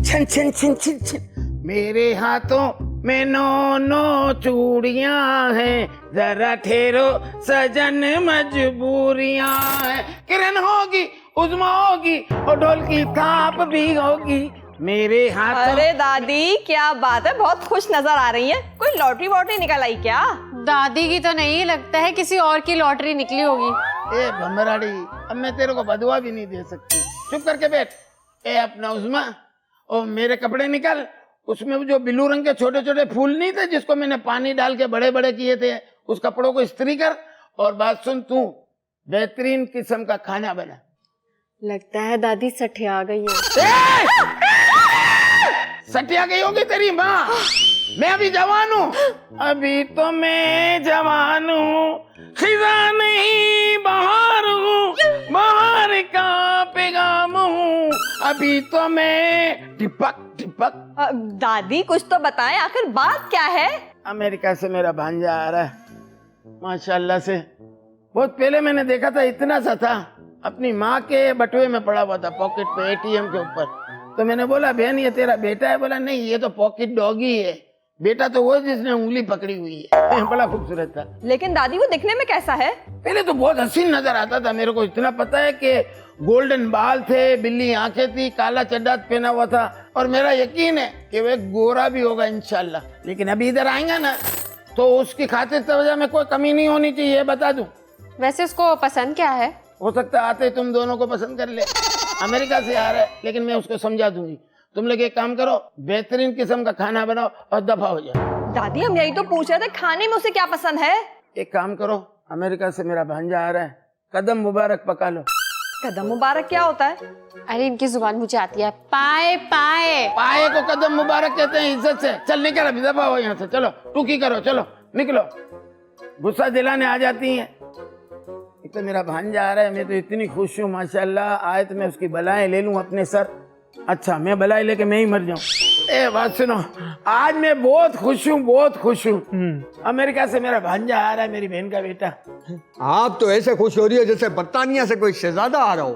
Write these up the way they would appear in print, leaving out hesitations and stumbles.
छन छन छन छन छन मेरे हाथों में नो चूड़ियां हैं, जरा ठहरो सजन मजबूरियां हैं। किरण होगी, उज़्मा होगी और ढोल की थाप भी होगी मेरे हाथों। अरे दादी क्या बात है, बहुत खुश नजर आ रही है। कोई लॉटरी वॉटरी निकल आई क्या? दादी की तो नहीं, लगता है किसी और की लॉटरी निकली होगी। ए भमराड़ी, अब मैं तेरे को बदुआ भी नहीं दे सकती। चुप करके बैठ। ए अपना उज़्मा, और मेरे कपड़े निकल। उसमें जो ब्लू रंग के छोटे छोटे फूल नहीं थे जिसको मैंने पानी डाल के बड़े बड़े किए थे, उस कपड़ों को इस्त्री कर। और बात सुन, तू बेहतरीन किस्म का खाना बना। लगता है दादी सठिया गई है। सटिया गई होगी तेरी माँ। मैं अभी जवान हूँ, अभी तो मैं जवान हूँ, खिज़ा नहीं बहार हूँ, बहार का पैगाम हूँ, अभी तो मैं टिपक टिपक। दादी कुछ तो बताएं, आखिर बात क्या है? अमेरिका से मेरा भांजा आ रहा है माशाल्लाह से। बहुत पहले मैंने देखा था, इतना सा था, अपनी माँ के बटुए में पड़ा हुआ था, पॉकेट पे, एटीएम के ऊपर। तो मैंने बोला बहन ये तेरा बेटा है? बोला नहीं, ये तो पॉकेट डॉगी है। बेटा तो वो जिसने उंगली पकड़ी हुई है। बड़ा खूबसूरत था। लेकिन दादी वो दिखने में कैसा है? पहले तो बहुत हसीन नजर आता था मेरे को। इतना पता है कि गोल्डन बाल थे, बिल्ली आंखें थी, काला चड्डा पहना हुआ था, और मेरा यकीन है कि वो एक गोरा भी होगा इंशाल्लाह। लेकिन अभी इधर आएगा ना तो उसकी खातिर तवज्जो में कोई कमी नहीं होनी चाहिए, बता दूं। वैसे उसको पसंद क्या है? हो सकता है आते तुम दोनों को पसंद कर ले। अमेरिका से आ रहा है, लेकिन मैं उसको समझा दूंगी। तुम लोग एक काम करो, बेहतरीन किस्म का खाना बनाओ और दफा हो जाओ। दादी हम यही तो पूछ रहे थे, खाने में उसे क्या पसंद है? एक काम करो, अमेरिका से मेरा भांजा आ रहा है, कदम मुबारक पका लो। कदम मुबारक क्या होता है? अरे इनकी जुबान मुझे आती है। पाए पाए पाए को कदम मुबारक कहते हैं इज्जत से। चल निकल, अभी दफा हो यहाँ से। चलो टूकी करो, चलो निकलो। गुस्सा दिलाने आ जाती हैं। एक तो मेरा भांजा आ रहा है, मैं तो इतनी खुश हूँ माशाल्लाह। आए तो मैं उसकी बलाएं ले लूं अपने सर। अच्छा, मैं बलाई लेके मैं ही मर जाऊं। ए बात सुनो, आज मैं बहुत खुश हूँ, बहुत खुश हूँ। अमेरिका से मेरा भांजा आ रहा है, मेरी बहन का बेटा। आप तो ऐसे खुश हो रही हो जैसे बर्तानिया से कोई शहजादा आ रहा हो।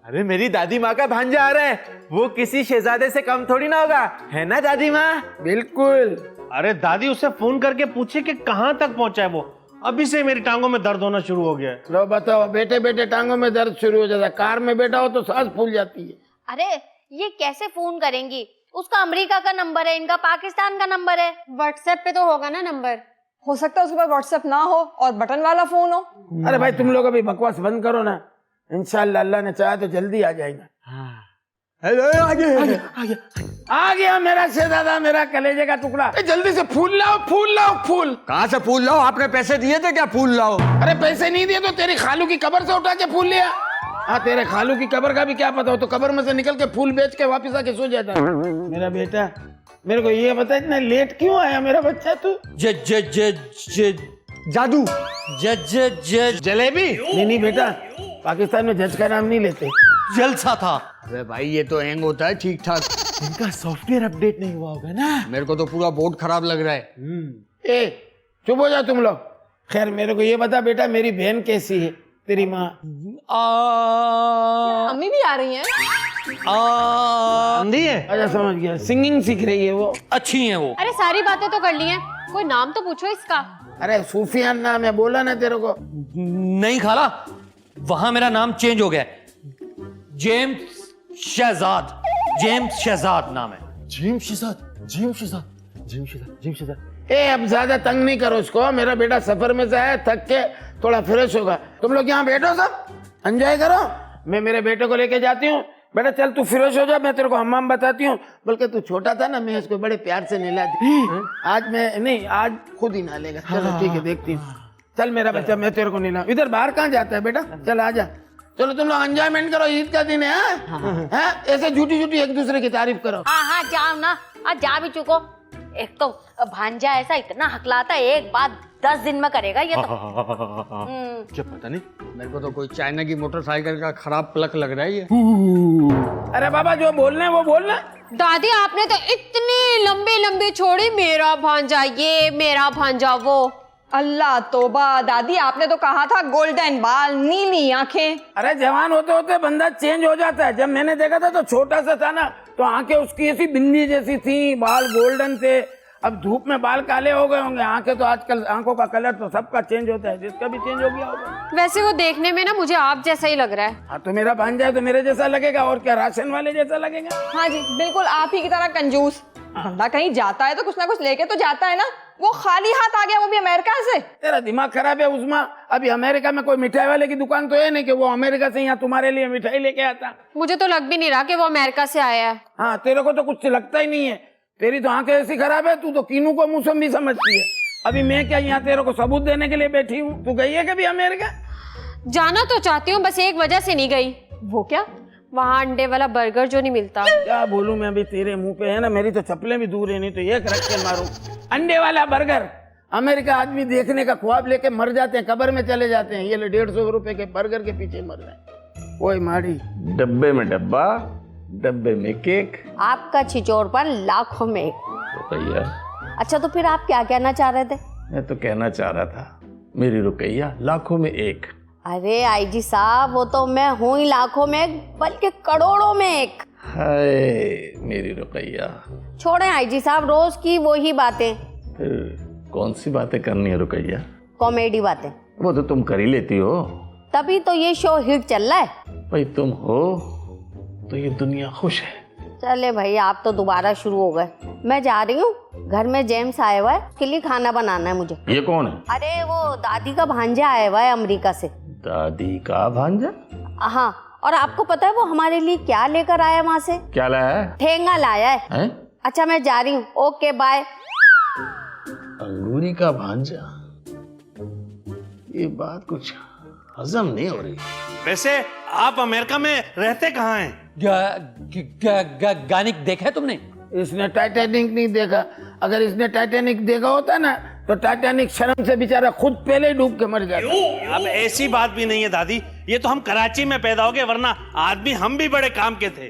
अरे मेरी दादी माँ का भांजा आ रहा है, वो किसी शहजादे से कम थोड़ी ना होगा, है ना दादी माँ? बिल्कुल। अरे दादी उससे फोन करके पूछे कि कहाँ तक पहुँचा है वो। अभी से मेरी टांगों में दर्द होना शुरू हो गया है। लो बताओ, बेटे बेटे टांगों में दर्द शुरू हो जाता है। कार में बैठा हो तो सांस फूल जाती है। अरे ये कैसे फोन करेंगी? उसका अमेरिका का नंबर है, इनका पाकिस्तान का नंबर है। व्हाट्सएप पे तो होगा ना नंबर। हो सकता है उसके पास व्हाट्सएप ना हो और बटन वाला फोन हो। अरे भाई तुम लोग अभी बकवास बंद करो ना, इंशाल्लाह अल्लाह ने चाहा तो जल्दी आ जाएगा। हेलो, आगे आ गया मेरा शहजादा, मेरा कलेजे का टुकड़ा। जल्दी से फूल लाओ, फूल लाओ, फूल। कहाँ से फूल लाओ? आपने पैसे दिए थे क्या? फूल लाओ। अरे पैसे नहीं दिए तो तेरी खालू की कब्र से उठा के फूल लिया। हाँ, तेरे खालू की कब्र का भी क्या पता हो, तो कब्र में से निकल के फूल बेच के वापस आके सो जाता। मेरा बेटा, मेरे को ये बता, इतना लेट क्यों आया मेरा बच्चा तू? जादू। जलेबी नहीं बेटा, पाकिस्तान में जज का नाम नहीं लेते। जलसा था। अरे भाई ये तो हैंग होता है ठीक ठाक। इनका सॉफ्टवेयर अपडेट नहीं हुआ होगा ना। मेरे को तो पूरा बोर्ड खराब लग रहा है। ए चुप हो जाओ तुम लोग। खैर मेरे को ये बता बेटा, मेरी बहन कैसी है, तेरी माँ? अम्मी भी आ रही हैं। अंधी है। अच्छा समझ गया, सिंगिंग सीख रही है वो। अच्छी है वो। अरे सारी बातें तो कर ली हैं, कोई नाम तो पूछो इसका। अरे सूफियान नाम है, बोला ना तेरे को। नहीं खाला, वहां मेरा नाम चेंज हो गया। जेम्स शहजाद, जेम्स शहजाद नाम है। जेम्स शहजाद। ए अब ज्यादा तंग नहीं करो उसको, मेरा बेटा सफर में से आया, थक के थोड़ा फ्रेश होगा। तुम लोग यहाँ बैठो, सब एंजॉय करो। मैं मेरे बेटे को लेके जाती हूँ। बेटा चल तू फ्रेश हो जा, मैं तेरे को हम्माम बताती हूँ। बल्कि तू छोटा था ना, मैं इसको बड़े प्यार से नहलाती। आज मैं नहीं, आज खुद ही नहलेगा। चलो ठीक है, देखती हूँ। चल मेरा बच्चा, मैं तेरे को नहलाऊं। इधर बाहर कहाँ जाता है बेटा? चल आजा। चलो तुम लोग एंजॉयमेंट करो, ईद का दिन है। हाँ? ऐसे झूठी झूठी एक दूसरे की तारीफ करो। हाँ जाओ ना, आज जा भी चुको। एक तो भांजा ऐसा इतना हकलाता है, एक बात 10 दिन में करेगा ये तो। क्या पता नहीं, मेरे को तो कोई चाइना की मोटरसाइकिल का खराब प्लग लग रहा है ये। अरे बाबा जो बोलना है वो बोलना। दादी आपने तो इतनी लंबी लंबी छोड़ी, मेरा भांजा ये, मेरा भांजा वो। अल्लाह तौबा, दादी आपने तो कहा था गोल्डन बाल, नीली आंखें। अरे जवान होते होते बंदा चेंज हो जाता है। जब मैंने देखा था तो छोटा सा था ना, तो आंखें उसकी ऐसी बिंदी जैसी थी, बाल गोल्डन थे। अब धूप में बाल काले हो गए होंगे, आंखें तो आजकल आंखों का कलर तो सबका चेंज होता है, जिसका भी चेंज हो गया होगा। वैसे वो देखने में ना मुझे आप जैसा ही लग रहा है। हाँ तो मेरा भांजा है तो मेरे जैसा लगेगा, और क्या राशन वाले जैसा लगेगा। हाँ जी बिल्कुल आप ही की तरह कंजूस। बंदा कहीं जाता है तो कुछ ना कुछ लेके तो जाता है ना, वो खाली हाथ आ गया, वो भी अमेरिका से। तेरा दिमाग खराब है उस्मा। अभी अमेरिका में कोई मिठाई वाले की दुकान तो है नहीं कि वो अमेरिका से यहाँ तुम्हारे लिए मिठाई लेके आता। मुझे तो लग भी नहीं रहा कि वो अमेरिका से आया है। हाँ तेरे को तो कुछ लगता ही नहीं है, तेरी तो आंखें ऐसी खराब है, तू तो कीनू को मौसमी समझती है। अभी मैं क्या यहाँ तेरे को सबूत देने के लिए बैठी हूँ। तू गई है कभी अमेरिका? जाना तो चाहती हूँ, बस एक वजह से नहीं गई। वो क्या? वहाँ अंडे वाला बर्गर जो नहीं मिलता। क्या बोलूं मैं, अभी तेरे मुंह पे है ना, मेरी तो चप्पलें भी दूर है, नहीं तो एक रख के मारूं। अंडे वाला बर्गर, अमेरिका आदमी देखने का ख्वाब लेके मर जाते हैं, कब्र में चले जाते हैं। ये ले 150 रुपए के बर्गर के पीछे मर रहे हैं। ओए माड़ी, डब्बे में डब्बा, डब्बे में केक। आपका छिचोर पर लाखों में एक। रुकैया, अच्छा तो फिर आप क्या कहना चाह रहे थे? मैं तो कहना चाह रहा था मेरी रुकैया लाखों में एक। अरे आईजी साहब, वो तो मैं हूँ ही लाखों में एक, बल्कि करोड़ों में एक। हाय मेरी रुकैया। छोड़ें आईजी साहब, रोज की वही बातें। फिर कौन सी बातें करनी है रुकैया? कॉमेडी बातें। वो तो तुम कर ही लेती हो, तभी तो ये शो हिट चल रहा है। भाई तुम हो तो ये दुनिया खुश है। चले भाई, आप तो दोबारा शुरू हो गए। मैं जा रही हूँ, घर में जेम्स आया हुआ है, उसके लिए खाना बनाना है मुझे। ये कौन है? अरे वो दादी का भांजा आया हुआ है अमेरिका से। दादी का भांजा? हाँ, और आपको पता है वो हमारे लिए क्या लेकर आया वहाँ से? क्या लाया है? ठेंगा लाया है। हैं? अच्छा मैं जा रही हूँ, ओके बाय। अंगूरी का भांजा? ये बात कुछ हजम नहीं हो रही। वैसे आप अमेरिका में रहते कहाँ हैं? गानिक देखा है तुमने? इसने टाइटैनिक नहीं देखा। अगर इसने टाइटैनिक देखा होता ना तो टाइटैनिक शर्म से बेचारा खुद पहले ही डूब के मर जाता। अब ऐसी बात भी नहीं है दादी, ये तो हम कराची में पैदा हो गए, वरना आदमी हम भी बड़े काम के थे।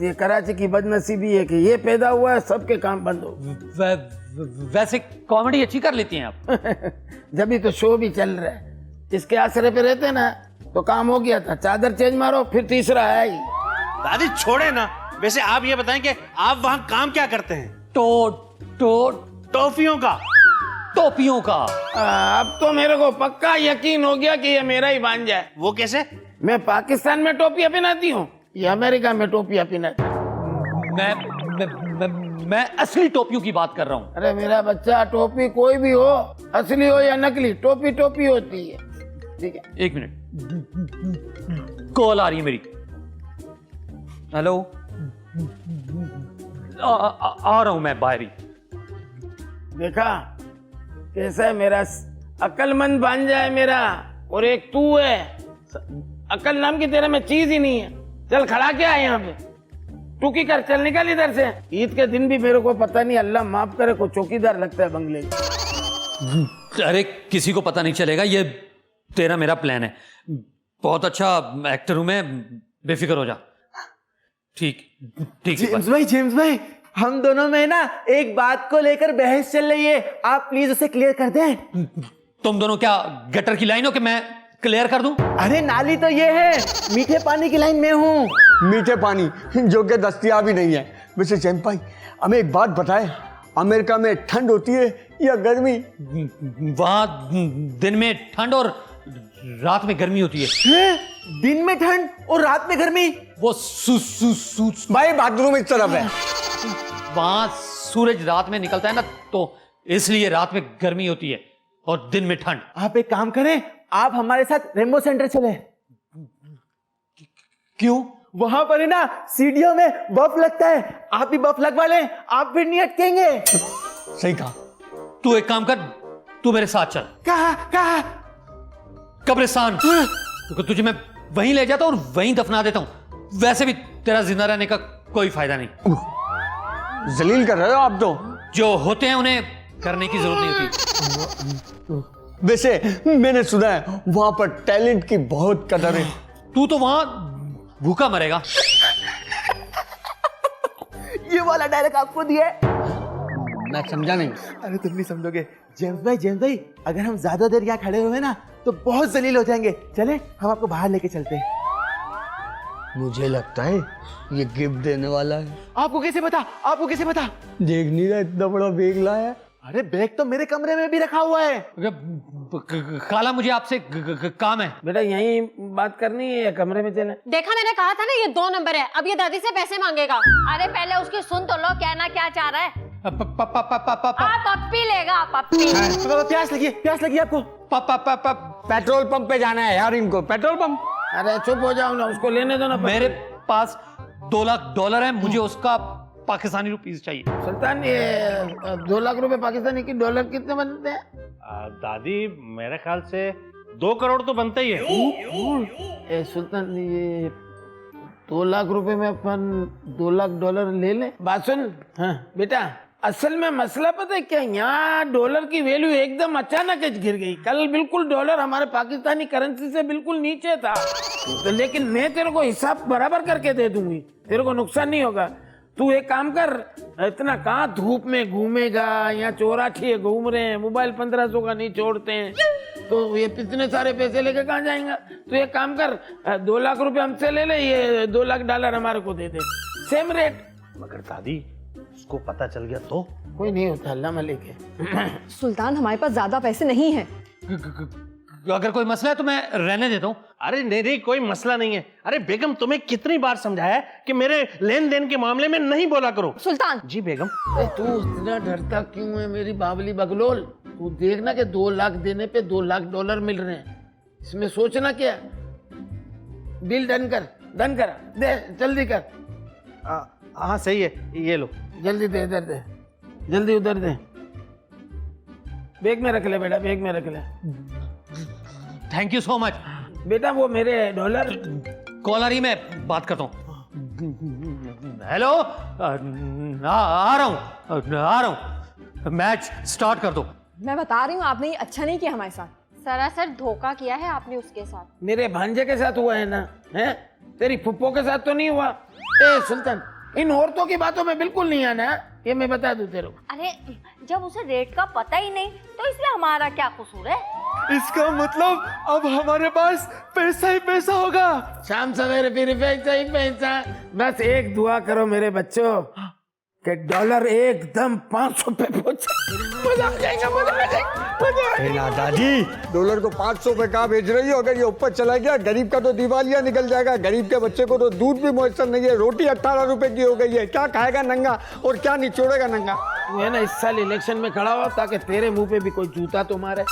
ये कराची की बदनसीबी है कि ये पैदा हुआ है, सबके काम बंद हो। वैसे कॉमेडी अच्छी कर लेती हैं आप। जब भी तो शो भी चल रहा है, इसके आसरे पे रहते ना तो काम हो गया था। चादर चेंज मारो फिर तीसरा है ही। दादी छोड़े ना, वैसे आप ये बताएं कि आप वहाँ काम क्या करते हैं? टॉफियों का। टोपियों का। अब तो मेरे को पक्का यकीन हो गया कि ये मेरा ही भांजा है। वो कैसे? मैं पाकिस्तान में टोपियां पहनाती हूँ, ये अमेरिका में टोपियां पहनाती हूँ। मैं असली टोपियों की बात कर रहा हूँ। अरे मेरा बच्चा, टोपी कोई भी हो, असली हो या नकली, टोपी टोपी होती है। ठीक है, एक मिनट, कॉल आ रही है मेरी। हेलो, आ रहा हूं मैं बाहर ही। देखा कैसा है मेरा अक्लमंद भांजा है मेरा, और एक तू है। अकल नाम की तेरे में चीज ही नहीं है। चल खड़ा क्या है यहाँ पे, टुकी कर, चल निकल इधर से। ईद के दिन भी मेरे को पता नहीं, अल्लाह माफ करे, को चौकीदार लगता है बंगले में। अरे किसी को पता नहीं चलेगा, ये तेरा मेरा प्लान है। बहुत अच्छा एक्टर हूं मैं, बेफिक्र हो जा। ठीक ठीक है। जेम्स भाई, हम दोनों में ना एक बात को लेकर बहस चल रही है, आप प्लीज उसे क्लियर कर दें। तुम दोनों क्या गटर की लाइन हो कि मैं क्लियर कर दूं? अरे नाली तो ये है, मीठे पानी की लाइन में हूँ। मीठे पानी जो कि दस्तयाब ही नहीं है। वैसे जेम्स भाई, हमें एक बात बताए, अमेरिका में ठंड होती है या गर्मी? वहां दिन में ठंड और रात में गर्मी होती है। दिन में ठंड और रात में गर्मी? वो भाई बाथरूम इस तरफ है। वहां सूरज रात में निकलता है ना, तो इसलिए रात में गर्मी होती है और दिन में ठंड। आप एक काम करें, आप हमारे साथ रेनबो सेंटर चले। क्यों? वहां पर है ना सीढ़ियों में बर्फ लगता है, आप भी बर्फ लगवा लें, आप भी नहीं अटकेंगे। सही कहा। तू एक काम कर, तू मेरे साथ चल। कहा? कब्रिस्तान। क्योंकि तुझे मैं वहीं ले जाता हूं और वहीं दफना देता हूं। वैसे भी तेरा जिंदा रहने का कोई फायदा नहीं। जलील कर रहे हो आप तो। जो होते हैं उन्हें करने की जरूरत नहीं होती। वैसे मैंने सुना है वहां पर टैलेंट की बहुत कदर है। तू तो वहां भूखा मरेगा। ये वाला डायलॉग आपको दिया है? मैं समझा नहीं। अरे तुम नहीं समझोगे, जेम्स भाई अगर हम ज्यादा देर यहाँ खड़े हुए ना तो बहुत जलील हो जाएंगे। चले हम आपको बाहर लेके चलते हैं। मुझे लगता है ये गिफ्ट देने वाला है। आपको कैसे पता? आपको कैसे पता? देख नहीं रहा इतना बड़ा बैग लाया है। अरे बैग तो मेरे कमरे में भी रखा हुआ है। काला मुझे आपसे काम है। बेटा यहीं बात करनी है या कमरे में चले? देखा, मैंने कहा था ना ये 2 नंबर है। अब ये दादी से पैसे मांगेगा। अरे पहले उसकी सुन तो लो, कहना क्या चाह रहा है। पप्पी लेगा, पप्पी। प्यास लगी आपको? पेट्रोल पंप पे जाना है यार इनको, पेट्रोल पंप। अरे चुप हो जाओ ना, उसको लेने दो ना। मेरे पास $2 लाख है, मुझे उसका पाकिस्तानी रुपीस चाहिए। सुल्तान ये 2 लाख रुपए पाकिस्तानी की डॉलर कितने बनते हैं? दादी मेरे ख्याल से 2 करोड़ तो बनता ही है। सुल्तान ये 2 लाख रुपए में अपन 2 लाख डॉलर ले लें। बात सुन। हाँ बेटा, असल में मसला पता है क्या, यहाँ डॉलर की वैल्यू एकदम अचानक गिर गई। कल बिल्कुल डॉलर हमारे पाकिस्तानी करेंसी से बिल्कुल नीचे था, तो लेकिन मैं तेरे को हिसाब बराबर करके दे दूंगी, तेरे को नुकसान नहीं होगा। तू एक काम कर, इतना कहाँ धूप में घूमेगा, यहाँ चौराठिए घूम रहे हैं, मोबाइल 1500 का नहीं छोड़ते हैं, तो ये इतने सारे पैसे लेके कहाँ जाएगा। तू एक काम कर, 2 लाख रुपए हमसे ले ले, ये 2 लाख डॉलर हमारे को दे दे, सेम रेट। मगर दादी उसको पता चल गया तो? कोई नहीं होता, अल्लाह मलिक है। सुल्तान हमारे पास ज्यादा पैसे नहीं है। अगर कोई मसला है तो मैं रहने देता हूँ। अरे नहीं, कोई मसला नहीं है। अरे बेगम, तुम्हें कितनी बार समझाया है कि मेरे लेन देन के मामले में नहीं बोला करो। सुल्तान जी बेगम। तू इतना डरता क्यों है मेरी बावली बगलोल? तू देखना कि 2 लाख देने पे 2 लाख डॉलर मिल रहे हैं, इसमें सोचना क्या। बिल डन कर दे, जल्दी कर। हाँ सही है, ये लो। जल्दी दे, इधर दे, जल्दी उधर दे। बैग में रख ले बेटा, बैग में रख ले। Thank you so much. बेटा वो मेरे डॉलर। कॉलर ही मैं बात करता हूँ। हेलो, आ रहा हूँ। मैच स्टार्ट कर दो। मैं बता रही हूँ, आपने ये अच्छा नहीं किया हमारे साथ। सरासर धोखा किया है आपने उसके साथ। मेरे भांजे के साथ हुआ है ना, है? तेरी फुप्पो के साथ तो नहीं हुआ। ए सुल्तान, इन औरतों की बातों में बिल्कुल नहीं आना, ये मैं बता दूं तेरे को। अरे जब उसे रेट का पता ही नहीं तो इसमें हमारा क्या कसूर है? इसका मतलब अब हमारे पास पैसा ही पैसा होगा। शाम सवेरे फिर पैसा ही पैसा। बस एक दुआ करो मेरे बच्चों कि डॉलर एकदम 500 पे पहुंचे। मजा आ जाएगा, मजा आ जाएगा। ना दादी, डॉलर को 500 पे कहाँ बेच रही हो? अगर ये ऊपर चला गया, गरीब का तो दिवालिया निकल जाएगा। गरीब के बच्चे को तो दूध भी मुयसर नहीं है, रोटी 18 रुपए की हो गई है। क्या खाएगा नंगा और क्या निचोड़ेगा नंगा? तू है ना इस साल इलेक्शन में खड़ा हो ताकि तेरे मुंह पे भी कोई जूता तो मारे।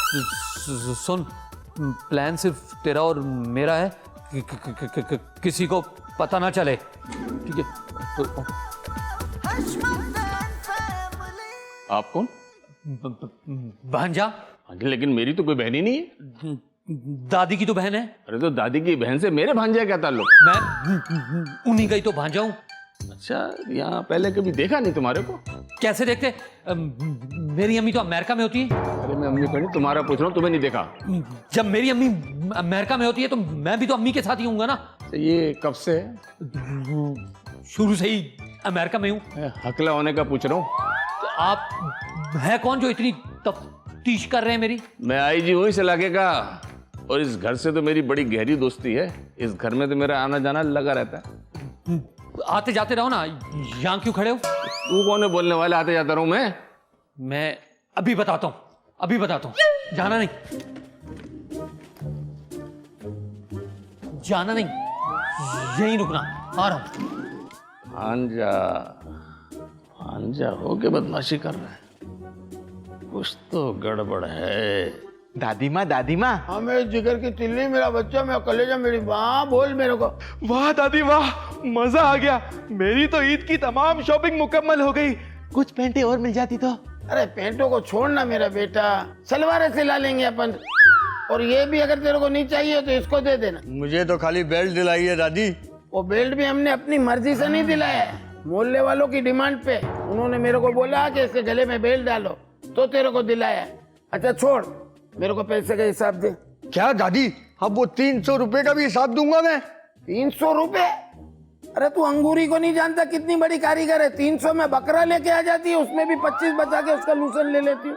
सुन, प्लान सिर्फ तेरा और मेरा है, किसी को पता ना चले, ठीक है? आप कौन? भांजा। लेकिन मेरी तो कोई बहन ही नहीं है। दादी की तो बहन है। अरे तो दादी की बहन से मेरे भांजे का क्या ताल्लुक? मैं उन्हीं का ही तो भांजा हूँ। अच्छा, यहाँ पहले कभी देखा नहीं तुम्हारे को? कैसे देखते? मेरी अम्मी तो अमेरिका में होती है। अरे मैं अम्मी को नहीं, तुम्हारा पूछ रहा हूँ, तुम्हें नहीं देखा? जब मेरी अम्मी अमेरिका में होती है तो मैं भी तो अम्मी के साथ ही हूँगा ना। ये कब से है? शुरू से ही अमेरिका में हूँ। हकला होने का पूछ रहा हूँ। तो आप है कौन जो इतनी तफ्तीश कर रहे हैं मेरी? मैं आईजी हूँ इस इलाके का, और इस घर से तो मेरी बड़ी गहरी दोस्ती है। इस घर में तो मेरा आना जाना लगा रहता है। आते जाते रहो ना, यहाँ क्यों खड़े हो? तू कौन है बोलने वाले? आते जाता रहूं मैं अभी बताता हूँ, जाना नहीं, यहीं रुकना, आ रहा हूँ। भांजा हो के बदमाशी कर रहा है, कुछ तो गड़बड़ है। दादी माँ। हाँ मेरे जिगर की तिल्ली, मेरा बच्चा, मेरा कलेजा, मेरी माँ, बोल मेरे को। वाह दादी वाह, मजा आ गया। मेरी तो ईद की तमाम शॉपिंग मुकम्मल हो गई। कुछ पैंटें और मिल जाती तो। अरे पैंटों को छोड़ना मेरा बेटा, सलवारें सिला लेंगे अपन। और ये भी अगर तेरे को नहीं चाहिए तो इसको दे देना। मुझे तो खाली बेल्ट दिलाई है दादी। वो बेल्ट भी हमने अपनी मर्जी से नहीं दिलाया है, मोहल्ले वालों की डिमांड पे। उन्होंने मेरे को बोला कि इसके गले में बेल्ट डालो, तो तेरे को दिलाया है। अच्छा छोड़, मेरे को पैसे का हिसाब दे। क्या दादी, अब वो 300 रुपए का भी हिसाब दूंगा मैं? 300 रुपए? अरे तू अंगूरी को नहीं जानता कितनी बड़ी कारीगर है। 300 में बकरा लेके आ जाती है, उसमें भी 25 बचा के उसका लूसन ले लेती हूँ।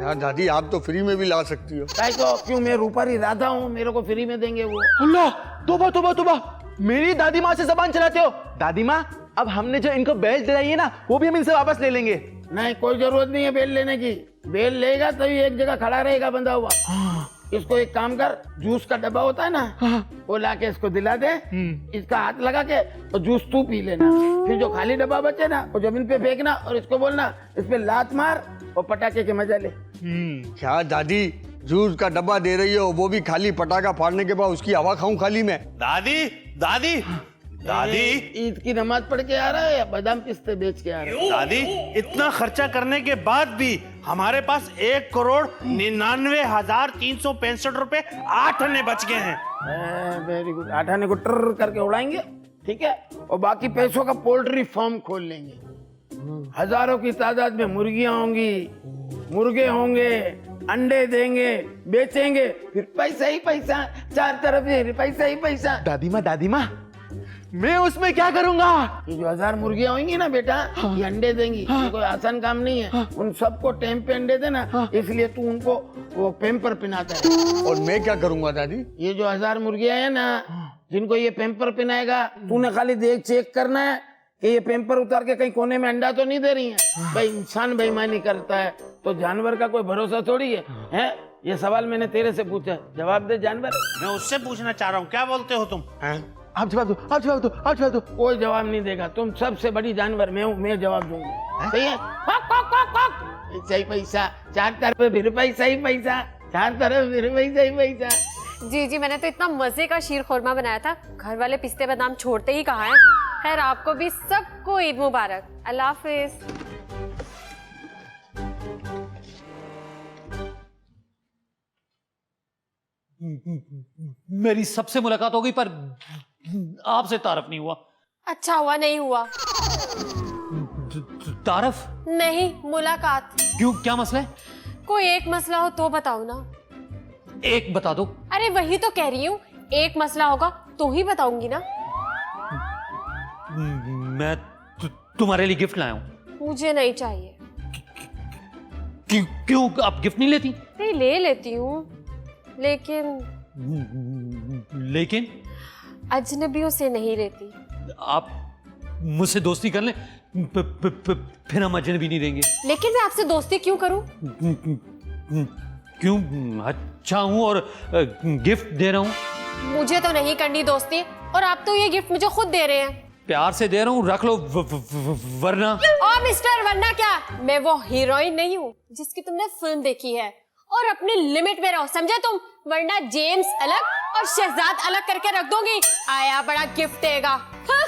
यार दादी आप तो फ्री में भी ला सकती हो। काय को क्यों, मैं रूपारी राधा हूँ, मेरे को फ्री में देंगे वो। अल्लाह, तोबा तोबा तोबा, मेरी दादी माँ से जबान चलाते हो। दादी माँ, अब हमने जो इनको बेल दिलाई है ना, वो भी हम इनसे वापस ले लेंगे। नहीं, कोई जरूरत नहीं है बेल लेने की। बेल लेगा तभी एक जगह खड़ा रहेगा बंधा हुआ। इसको एक काम कर, जूस का डब्बा होता है ना, वो लाके इसको दिला दे, इसका हाथ लगा के और जूस तू पी लेना। फिर जो खाली डब्बा बचे ना, वो जमीन पे फेंकना और इसको बोलना इस पे लात मार और पटाखे के मजा ले। क्या दादी, जूस का डब्बा दे रही हो, वो भी खाली पटाखा फाड़ने के बाद उसकी हवा खाऊं खाली मैं? दादी दादी दादी, ईद की नमाज पढ़ के आ रहा है या बादाम पिस्ते बेच के आ रहा है? दादी इतना खर्चा करने के बाद भी हमारे पास 1,99,365 रुपए 8 आने बच गए हैं। Very good. 8 आने को ट्र करके उड़ाएंगे, ठीक है, और बाकी पैसों का पोल्ट्री फार्म खोल लेंगे। हजारों की तादाद में मुर्गियां होंगी, मुर्गे होंगे, अंडे देंगे, बेचेंगे, फिर पैसा ही पैसा, चार तरफ से पैसा ही पैसा। दादी माँ, मैं उसमें क्या करूंगा? ये जो 1000 मुर्गियां होंगी ना बेटा, ये अंडे देंगी। ये कोई आसान काम नहीं है। उन सबको टाइम पे अंडे देना, इसलिए तू उनको वो पेम्पर पिनाता है। और मैं क्या करूंगा दादी? ये जो 1000 मुर्गियां है ना, जिनको ये पेम्पर पिनाएगा, तूने खाली देख चेक करना है कि ये पेम्पर उतार के कहीं कोने में अंडा तो नहीं दे रही है। भाई इंसान बेईमानी करता है तो जानवर का कोई भरोसा थोड़ी है, हैं? ये सवाल मैंने तेरे से पूछा, जवाब दे जानवर। मैं उससे पूछना चाह रहा हूँ, क्या बोलते हो तुम? आप जवाब दो, आप जवाब दो, आप जवाब दो। कोई जवाब नहीं देगा। तुम सबसे बड़ी जानवर मैं हूँ, मैं जवाब दूंगा। सही है? पैसा ही पैसा, चार तरफ फिर पैसा ही पैसा, चार तरफ फिर पैसा ही पैसा। जी मैंने तो इतना मजे का शीर खोरमा बनाया था, घर वाले पिस्ते बादाम छोड़ते ही कहा है। खैर, आपको भी सबको ईद मुबारक। अल्लाह हाफिज। मेरी सबसे मुलाकात हो गई पर आपसे तारफ नहीं हुआ। अच्छा हुआ नहीं हुआ। तारफ नहीं, मुलाकात। क्यों, क्या मसला है? कोई एक मसला हो तो बताओ ना। एक बता दो। अरे वही तो कह रही हूँ, एक मसला होगा तो ही बताऊंगी ना। मैं तुम्हारे लिए गिफ्ट लाया हूँ। मुझे नहीं चाहिए। क्यों आप गिफ्ट नहीं लेती? नहीं, ले लेती हूँ, लेकिन अजनबियों से नहीं लेती। आप मुझसे दोस्ती कर लें, फिर हम अजनबी नहीं देंगे। लेकिन मैं आपसे दोस्ती क्यों करूं? क्यों, अच्छा हूं और गिफ्ट दे रहा हूं। मुझे तो नहीं करनी दोस्ती, और आप तो ये गिफ्ट मुझे खुद दे रहे हैं। प्यार से दे रहा हूं, रख लो, वरना। ओ मिस्टर, वरना क्या? मैं वो हीरोइन नहीं हूँ जिसकी तुमने फिल्म देखी है, और अपने लिमिट में रहो, समझे तुम? वरना जेम्स अलग और शहजाद अलग करके रख दूंगी। आया बड़ा गिफ्ट देगा। हाँ?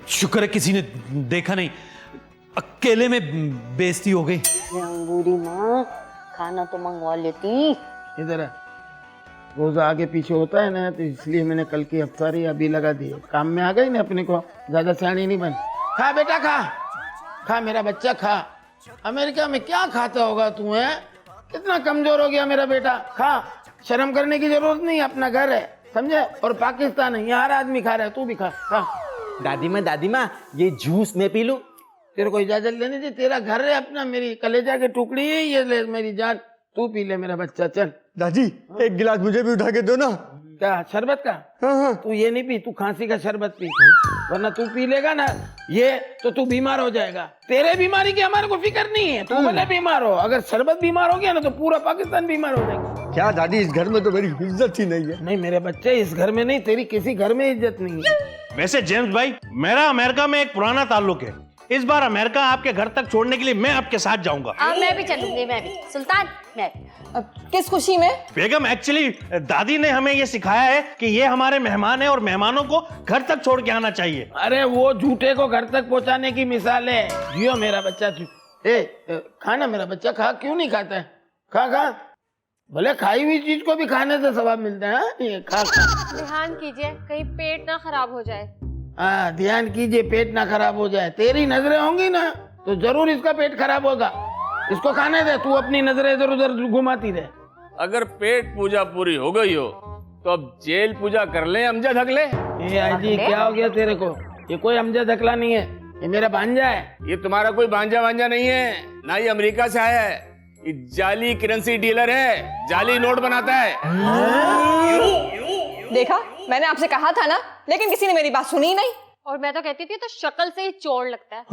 शुक्र है किसी ने देखा नहीं, अकेले में बेइज्जती हो गई। अंगूरी माँ, खाना तो मंगवा लेती। इधर रोजा आगे पीछे होता है ना, तो इसलिए मैंने कल की अफ्तारी अभी लगा दी। काम में आ गई ना अपने को, ज्यादा सियानी नहीं बन। खा बेटा खा, खा मेरा बच्चा खा। अमेरिका में क्या खाता होगा तू, है? कितना कमजोर हो गया मेरा बेटा। खा, शर्म करने की जरूरत नहीं, अपना घर है, समझे? और पाकिस्तान है, यहाँ हर आदमी खा रहा है, तू भी खा। खा। दादी माँ, ये जूस मैं पी लूं? तेरे को इजाजत लेनी थी, तेरा घर है अपना, मेरी कलेजा की टुकड़ी है ये, ले मेरी जान, तू पी ले मेरा बच्चा, चल। दादी एक गिलास मुझे भी उठा के दो ना। क्या शरबत का? हाँ। तू ये नहीं पी, तू खांसी का शरबत पी, वरना तू पी लेगा ना ये तो तू बीमार हो जाएगा। तेरे बीमारी की हमारे को फिक्र नहीं है, तू भले बीमार हो, अगर शरबत बीमार हो गया ना तो पूरा पाकिस्तान बीमार हो जाएगा। क्या दादी, इस घर में तो मेरी इज्जत ही नहीं है। नहीं मेरे बच्चे, इस घर में नहीं, तेरी किसी घर में इज्जत नहीं है। वैसे जेम्स भाई, मेरा अमेरिका में एक पुराना ताल्लुक है। इस बार अमेरिका आपके घर तक छोड़ने के लिए मैं आपके साथ जाऊंगा। मैं भी चलूंगी, मैं भी। सुल्तान, मैं भी। किस खुशी में? बेगम, एक्चुअली दादी ने हमें ये सिखाया है कि ये हमारे मेहमान है और मेहमानों को घर तक छोड़ के आना चाहिए। अरे वो झूठे को घर तक पहुंचाने की मिसाल है। जियो मेरा बच्चा, खाना मेरा बच्चा, खा। क्यों नहीं खाता है? खा खा, भले खाई हुई चीज को भी खाने से सवाब मिलता है। ये खा खा। ध्यान कीजिए कहीं पेट ना खराब हो जाए। हाँ, ध्यान कीजिए पेट ना खराब हो जाए। तेरी नजरें होंगी ना तो जरूर इसका पेट खराब होगा। इसको खाने दे, तू अपनी नजरें इधर उधर घुमाती रहे। अगर पेट पूजा पूरी हो गई हो तो अब जेल पूजा कर ले, अमजद हकले। ये आजी क्या हो गया तेरे को? ये कोई अमजद हकला नहीं है, ये मेरा भांजा है। ये तुम्हारा कोई भांजा वांजा नहीं है, ना ही अमेरिका से आया है। ये जाली करेंसी डीलर है, जाली नोट बनाता है। देखा, मैंने आपसे कहा था ना, लेकिन किसी ने मेरी बात सुनी नहीं। और मैं तो कहती थी तो शक्ल से ही चोर लगता है।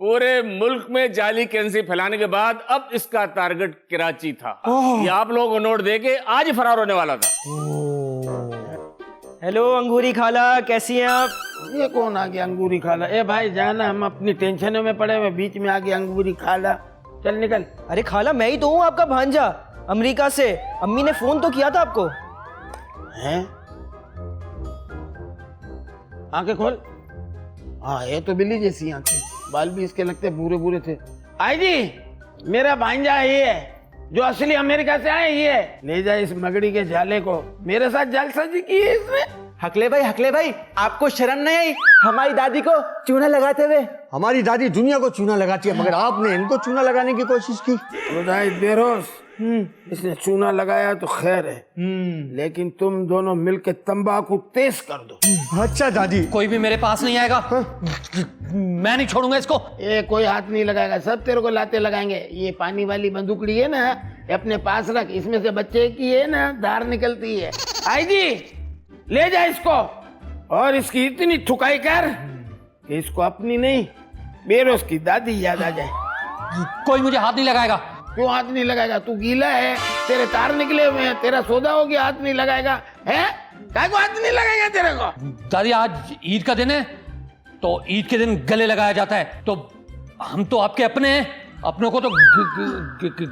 पूरे मुल्क में जाली करेंसी फैलाने के बाद अब इसका टारगेट कराची था। ये आप लोगों को नोट देके आज ही फरार होने वाला था। हेलो अंगूरी खाला, कैसी हैं आप? ये कौन आ गया अंगूरी खाला? ए भाई जाना, हम अपनी टेंशनों में पड़े हुए, बीच में आ गया अंगूरी खाला। चल निकल। अरे खाला, मैं ही तो हूँ आपका भांजा, अमेरिका से। अम्मी ने फोन तो किया था आपको। हैं? आंखें खोल। हाँ, ये तो बिल्ली जैसी आंखें, बाल भी इसके लगते बुरे बुरे थे। आई जी, मेरा भांजा ये है जो असली अमेरिका से आए। ये ले जाए इस मगड़ी के जाले को। मेरे साथ जालसाजी की है इसने। हकले भाई, आपको शर्म नहीं आई हमारी दादी को चूना लगाते हुए? हमारी दादी दुनिया को चूना लगाती है, मगर आपने इनको चूना लगाने की कोशिश की। खुदाई बेरोस, इसने चूना लगाया तो खैर है, लेकिन तुम दोनों मिलके तंबाकू तेज कर दो। अच्छा दादी, कोई भी मेरे पास नहीं आएगा, मैं नहीं छोड़ूंगा इसको। ये कोई हाथ नहीं लगाएगा, सब तेरे को लाते लगाएंगे। ये पानी वाली बंदूकड़ी है ना, ये अपने पास रख, इसमें से बच्चे की है ना धार निकलती है। आई जी, ले जा इसको और इसकी इतनी ठुकाई कर कि इसको अपनी नहीं बेरोस की दादी याद आ जाए। कोई मुझे हाथ नहीं लगाएगा। क्यों हाथ नहीं लगाएगा? तू गीला है, तेरे तार निकले हुए हैं, तेरा सौदा हो गया, हाथ नहीं लगाएगा है? काय को हाथ नहीं लगाएगा तेरे को? दादी, आज ईद का दिन है, तो ईद के दिन गले लगाया जाता है, तो हम तो आपके अपने हैं, अपनों को तो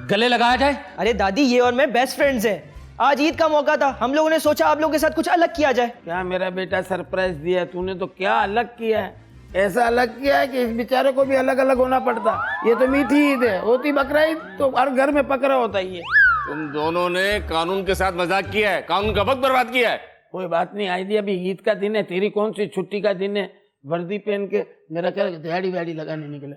गले लगाया जाए। अरे दादी, ये और मैं बेस्ट फ्रेंड्स हैं। आज ईद का मौका था, हम लोगों ने सोचा आप लोगों के साथ कुछ अलग किया जाए। क्या मेरा बेटा सरप्राइज दिया तूने? तो क्या अलग किया है? ऐसा अलग किया है कि इस बेचारे को भी अलग अलग होना पड़ता। ये तो मीठी ईद है, होती बकरा ईद तो हर घर में पकड़ा होता ही है। तुम दोनों ने कानून के साथ मजाक किया है, कानून का वक्त बर्बाद किया है। कोई बात नहीं आई दी, अभी ईद का दिन है, तेरी कौन सी छुट्टी का दिन है? वर्दी पहन के मेरा क्या दिहाड़ी व्याड़ी लगाने निकले?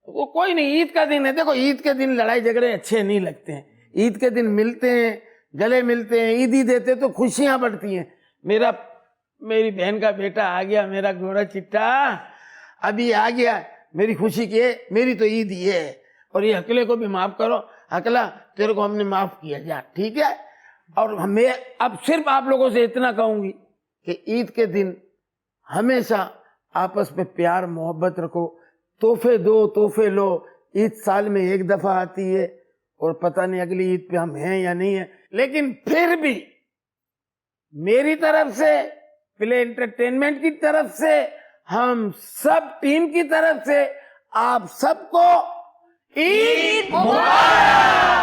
वो कोई नहीं, ईद का दिन है। देखो, ईद के दिन लड़ाई झगड़े अच्छे नहीं लगते हैं। ईद के दिन मिलते हैं, गले मिलते हैं, ईदी देते तो खुशियां बढ़ती हैं। मेरी बहन का बेटा आ गया, मेरा गोरा चिट्टा अभी आ गया। मेरी खुशी की है, मेरी तो ईद ये है। और ये अकेले को भी माफ करो। अकेला तेरे को हमने माफ किया, जा ठीक है। और मैं अब सिर्फ आप लोगों से इतना कहूंगी कि ईद के दिन हमेशा आपस में प्यार मोहब्बत रखो, तोहफे दो, तोहफे लो। ईद साल में एक दफा आती है और पता नहीं अगली ईद पे हम हैं या नहीं है, लेकिन फिर भी मेरी तरफ से, प्ले एंटरटेनमेंट की तरफ से, हम सब टीम की तरफ से आप सबको ईद मुबारक।